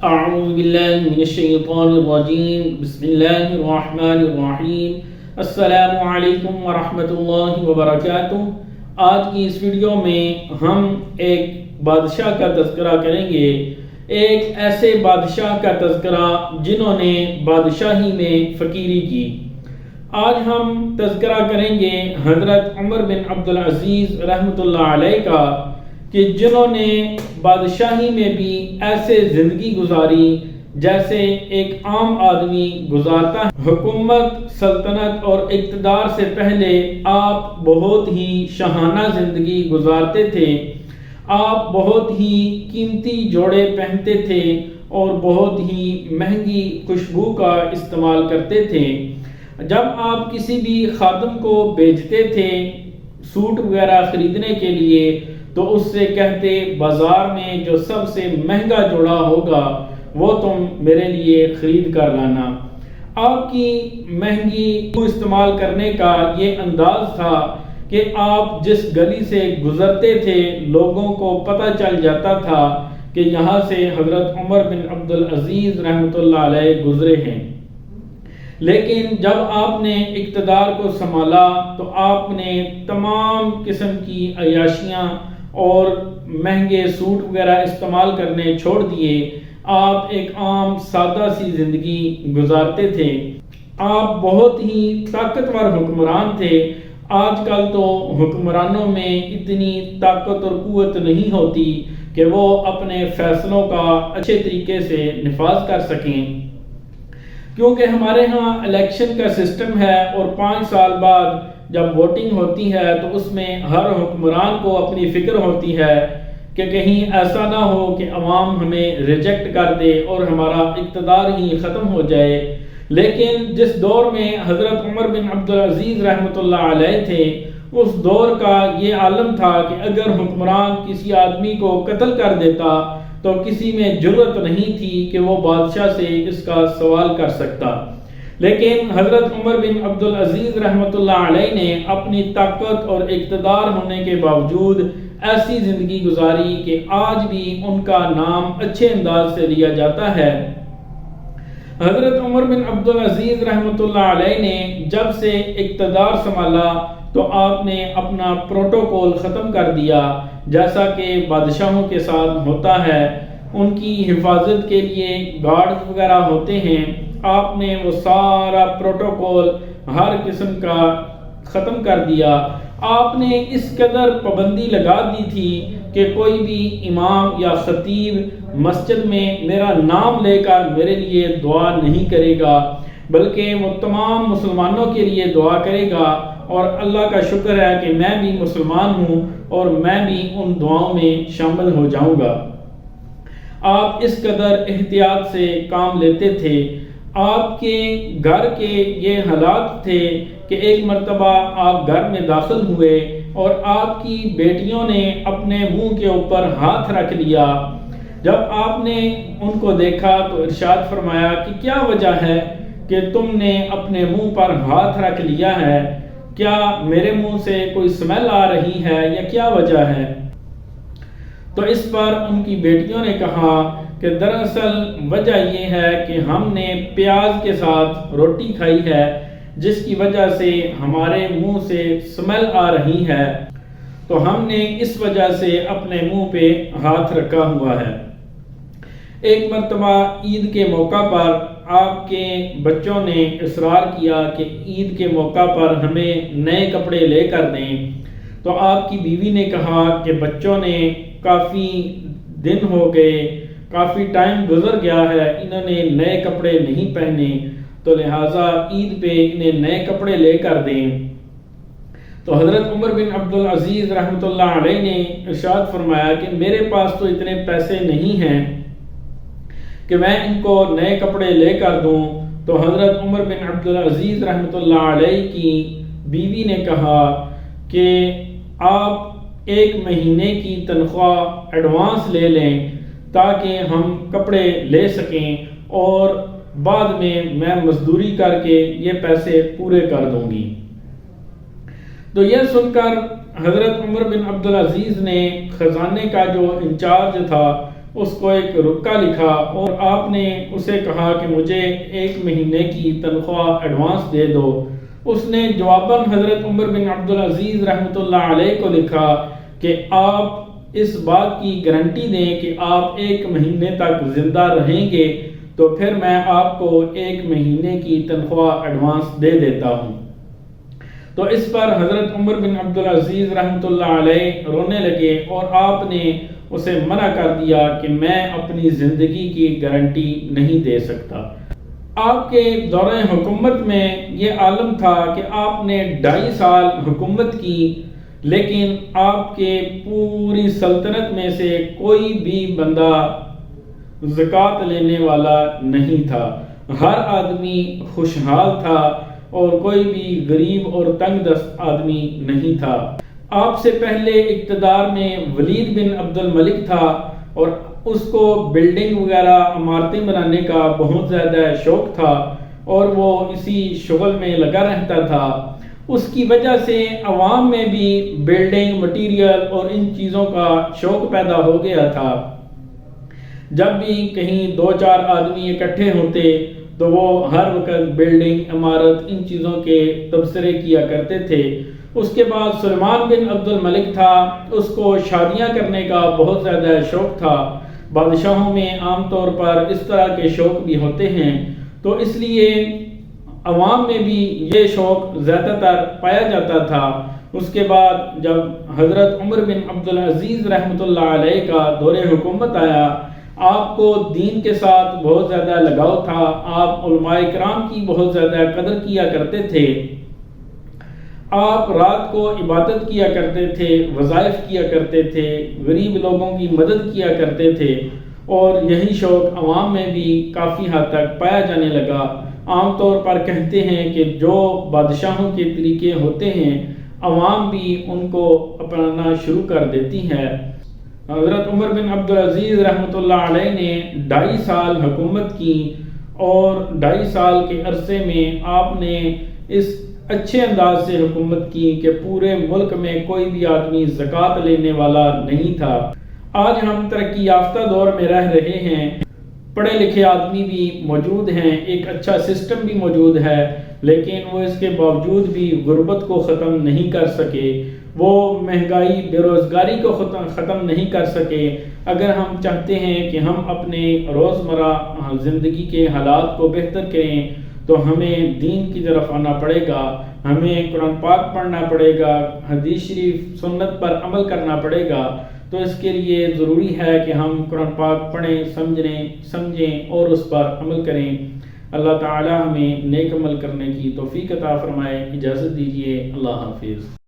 اعوذ باللہ من الشیطان الرجیم بسم اللہ الرحمن الرحیم السلام علیکم ورحمۃ اللہ وبرکاتہ۔ آج کی اس ویڈیو میں ہم ایک بادشاہ کا تذکرہ کریں گے، ایک ایسے بادشاہ کا تذکرہ جنہوں نے بادشاہی میں فقیری کی۔ آج ہم تذکرہ کریں گے حضرت عمر بن عبدالعزیز رحمۃ اللہ علیہ کا، کہ جنہوں نے بادشاہی میں بھی ایسے زندگی گزاری جیسے ایک عام آدمی گزارتا ہے۔ حکومت، سلطنت اور اقتدار سے پہلے آپ بہت ہی شاہانہ زندگی گزارتے تھے۔ آپ بہت ہی قیمتی جوڑے پہنتے تھے اور بہت ہی مہنگی خوشبو کا استعمال کرتے تھے۔ جب آپ کسی بھی خادم کو بھیجتے تھے سوٹ وغیرہ خریدنے کے لیے تو اس سے کہتے بازار میں جو سب سے مہنگا جوڑا ہوگا وہ تم میرے لیے خرید کر لانا۔ آپ کی مہنگی کو استعمال کرنے کا یہ انداز تھا کہ آپ جس گلی سے گزرتے تھے لوگوں کو پتہ چل جاتا تھا کہ یہاں سے حضرت عمر بن عبدالعزیز رحمۃ اللہ علیہ گزرے ہیں۔ لیکن جب آپ نے اقتدار کو سنبھالا تو آپ نے تمام قسم کی عیاشیاں اور مہنگے سوٹ وغیرہ استعمال کرنے چھوڑ دیے۔ آپ ایک عام سادہ سی زندگی گزارتے تھے۔ آپ بہت ہی طاقتور حکمران تھے۔ آج کل تو حکمرانوں میں اتنی طاقت اور قوت نہیں ہوتی کہ وہ اپنے فیصلوں کا اچھے طریقے سے نفاذ کر سکیں، کیونکہ ہمارے ہاں الیکشن کا سسٹم ہے اور 5 سال بعد جب ووٹنگ ہوتی ہے تو اس میں ہر حکمران کو اپنی فکر ہوتی ہے کہ کہیں ایسا نہ ہو کہ عوام ہمیں ریجیکٹ کر دے اور ہمارا اقتدار ہی ختم ہو جائے۔ لیکن جس دور میں حضرت عمر بن عبدالعزیز رحمۃ اللہ علیہ تھے، اس دور کا یہ عالم تھا کہ اگر حکمران کسی آدمی کو قتل کر دیتا تو کسی میں جرأت نہیں تھی کہ وہ بادشاہ سے اس کا سوال کر سکتا۔ لیکن حضرت عمر بن عبدالعزیز رحمۃ اللہ علیہ نے اپنی طاقت اور اقتدار ہونے کے باوجود ایسی زندگی گزاری کہ آج بھی ان کا نام اچھے انداز سے لیا جاتا ہے۔ حضرت عمر بن عبدالعزیز رحمۃ اللہ علیہ نے جب سے اقتدار سنبھالا تو آپ نے اپنا پروٹوکول ختم کر دیا، جیسا کہ بادشاہوں کے ساتھ ہوتا ہے۔ ان کی حفاظت کے لیے گارڈز وغیرہ ہوتے ہیں، آپ نے وہ سارا پروٹوکول ہر قسم کا ختم کر دیا۔ آپ نے اس قدر پابندی لگا دی تھی کہ کوئی بھی امام یا خطیب مسجد میں میرا نام لے کر میرے لیے دعا نہیں کرے گا، بلکہ وہ تمام مسلمانوں کے لیے دعا کرے گا، اور اللہ کا شکر ہے کہ میں بھی مسلمان ہوں اور میں بھی ان دعاؤں میں شامل ہو جاؤں گا۔ آپ اس قدر احتیاط سے کام لیتے تھے۔ آپ کے گھر کے یہ حالات تھے کہ ایک مرتبہ آپ گھر میں داخل ہوئے اور آپ کی بیٹیوں نے اپنے منہ کے اوپر ہاتھ رکھ لیا۔ جب آپ نے ان کو دیکھا تو ارشاد فرمایا کہ کیا وجہ ہے کہ تم نے اپنے منہ پر ہاتھ رکھ لیا ہے؟ کیا میرے منہ سے کوئی سمیل آ رہی ہے یا کیا وجہ ہے؟ تو اس پر ان کی بیٹیوں نے کہا کہ دراصل وجہ یہ ہے کہ ہم نے پیاز کے ساتھ روٹی کھائی ہے، جس کی وجہ سے ہمارے منہ سے سمیل آ رہی ہے، تو ہم نے اس وجہ سے اپنے منہ پہ ہاتھ رکھا ہوا ہے۔ ایک مرتبہ عید کے موقع پر آپ کے بچوں نے اصرار کیا کہ عید کے موقع پر ہمیں نئے کپڑے لے کر دیں، تو آپ کی بیوی نے کہا کہ بچوں نے کافی دن ہو گئے، کافی ٹائم گزر گیا ہے، انہوں نے نئے کپڑے نہیں پہنے، تو لہٰذا عید پہ انہیں نئے کپڑے لے کر دیں۔ تو حضرت عمر بن عبدالعزیز رحمۃ اللہ علیہ نے ارشاد فرمایا کہ میرے پاس تو اتنے پیسے نہیں ہیں کہ میں ان کو نئے کپڑے لے کر دوں۔ تو حضرت عمر بن عبدالعزیز رحمۃ اللہ علیہ کی بیوی نے کہا کہ آپ 1 مہینے کی تنخواہ ایڈوانس لے لیں تاکہ ہم کپڑے لے سکیں، اور بعد میں مزدوری کر کے یہ پیسے پورے کر دوں گی۔ تو یہ سن کر حضرت عمر بن عبدالعزیز نے خزانے کا جو انچارج تھا اس کو ایک رکا لکھا اور آپ نے اسے کہا کہ مجھے 1 مہینے کی تنخواہ ایڈوانس دے دو۔ اس نے جواباً حضرت عمر بن عبدالعزیز رحمۃ اللہ علیہ کو لکھا کہ آپ اس بات کی گارنٹی دیں کہ آپ 1 مہینے تک زندہ رہیں گے تو پھر میں آپ کو 1 مہینے کی تنخواہ ایڈوانس دے دیتا ہوں۔ تو اس پر حضرت عمر بن عبدالعزیز رحمۃ اللہ علیہ رونے لگے اور آپ نے اسے منع کر دیا کہ میں اپنی زندگی کی گارنٹی نہیں دے سکتا۔ آپ کے دورہ حکومت میں یہ عالم تھا کہ آپ نے 2.5 سال حکومت کی، لیکن آپ کے پوری سلطنت میں سے کوئی بھی بندہ زکوٰۃ لینے والا نہیں تھا۔ ہر آدمی خوشحال تھا اور کوئی بھی غریب اور تنگ دست آدمی نہیں تھا۔ آپ سے پہلے اقتدار میں ولید بن عبد الملک تھا اور اس کو بلڈنگ وغیرہ عمارتیں بنانے کا بہت زیادہ شوق تھا اور وہ اسی شغل میں لگا رہتا تھا۔ اس کی وجہ سے عوام میں بھی بلڈنگ مٹیریل اور ان چیزوں کا شوق پیدا ہو گیا تھا۔ جب بھی کہیں 2-4 آدمی اکٹھے ہوتے تو وہ ہر وقت بلڈنگ عمارت ان چیزوں کے تبصرے کیا کرتے تھے۔ اس کے بعد سلیمان بن عبد الملک تھا، اس کو شادیاں کرنے کا بہت زیادہ شوق تھا۔ بادشاہوں میں عام طور پر اس طرح کے شوق بھی ہوتے ہیں، تو اس لیے عوام میں بھی یہ شوق زیادہ تر پایا جاتا تھا۔ اس کے بعد جب حضرت عمر بن عبدالعزیز رحمۃ اللہ علیہ کا دور حکومت آیا، آپ کو دین کے ساتھ بہت زیادہ لگاؤ تھا، آپ علماء کرام کی بہت زیادہ قدر کیا کرتے تھے، آپ رات کو عبادت کیا کرتے تھے، وظائف کیا کرتے تھے، غریب لوگوں کی مدد کیا کرتے تھے، اور یہی شوق عوام میں بھی کافی حد تک پایا جانے لگا۔ عام طور پر کہتے ہیں کہ جو بادشاہوں کے طریقے ہوتے ہیں عوام بھی ان کو اپنانا شروع کر دیتی ہے۔ حضرت عمر بن عبدالعزیز رحمۃ اللہ علیہ نے 2.5 سال حکومت کی اور 2.5 سال کے عرصے میں آپ نے اس اچھے انداز سے حکومت کی کہ پورے ملک میں کوئی بھی آدمی زکوٰۃ لینے والا نہیں تھا۔ آج ہم ترقی یافتہ دور میں رہ رہے ہیں، پڑھے لکھے آدمی بھی موجود ہیں، ایک اچھا سسٹم بھی موجود ہے، لیکن وہ اس کے باوجود بھی غربت کو ختم نہیں کر سکے، وہ مہنگائی بے روزگاری کو ختم نہیں کر سکے۔ اگر ہم چاہتے ہیں کہ ہم اپنے روزمرہ زندگی کے حالات کو بہتر کریں تو ہمیں دین کی طرف آنا پڑے گا، ہمیں قرآن پاک پڑھنا پڑے گا، حدیث شریف سنت پر عمل کرنا پڑے گا۔ تو اس کے لیے ضروری ہے کہ ہم قرآن پاک پڑھیں، سمجھیں اور اس پر عمل کریں۔ اللہ تعالی ہمیں نیک عمل کرنے کی توفیق عطا فرمائے۔ اجازت دیجیے، اللہ حافظ۔